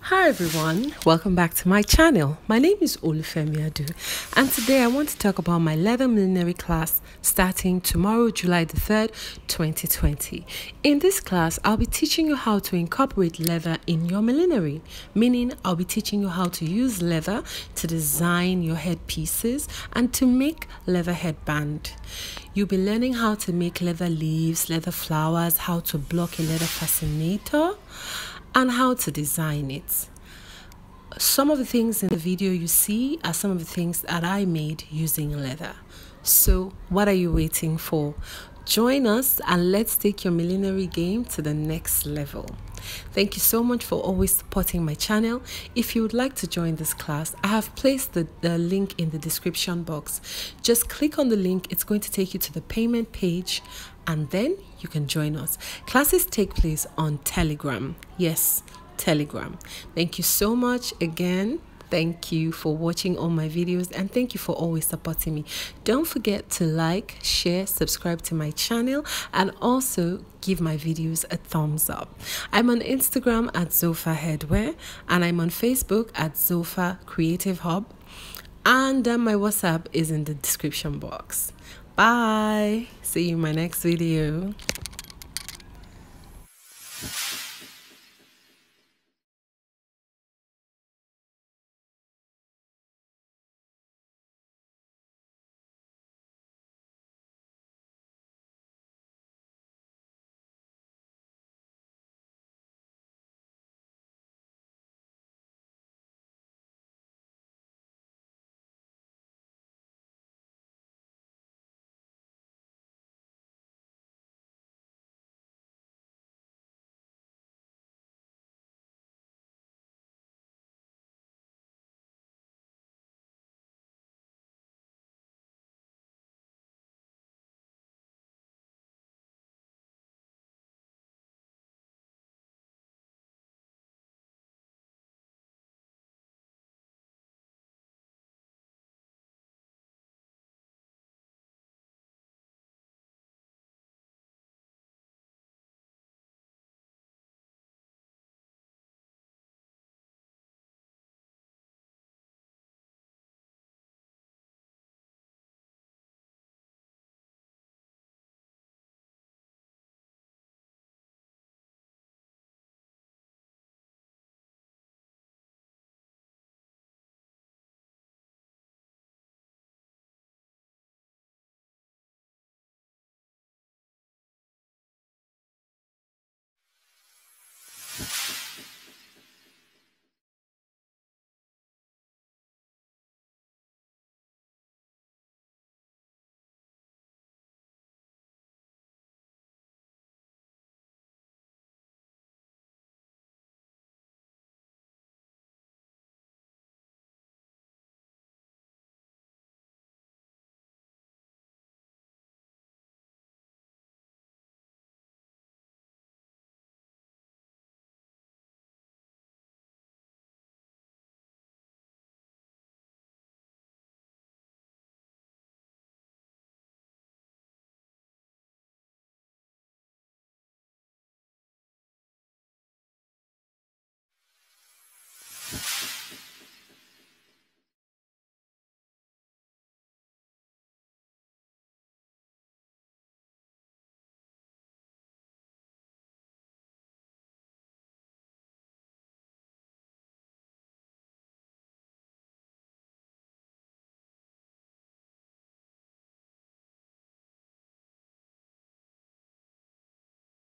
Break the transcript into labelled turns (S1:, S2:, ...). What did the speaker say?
S1: Hi everyone, welcome back to my channel. My name is Olufemi Adu, and today I want to talk about my leather millinery class starting tomorrow, July the 3rd, 2020. In this class, I'll be teaching you how to incorporate leather in your millinery, meaning I'll be teaching you how to use leather to design your headpieces and to make leather headband. You'll be learning how to make leather leaves, leather flowers, how to block a leather fascinator, and how to design it. Some of the things in the video you see are some of the things that I made using leather. So what are you waiting for? Join us and let's take your millinery game to the next level. Thank you so much for always supporting my channel. If you would like to join this class, I have placed the link in the description box. Just click on the link. It's going to take you to the payment page and then you can join us. Classes take place on Telegram. Yes, Telegram. Thank you so much again. Thank you for watching all my videos and thank you for always supporting me. Don't forget to like, share, subscribe to my channel and also give my videos a thumbs up. I'm on Instagram at Zofa Headwear and I'm on Facebook at Zofa Creative Hub, and my WhatsApp is in the description box. Bye. See you in my next video.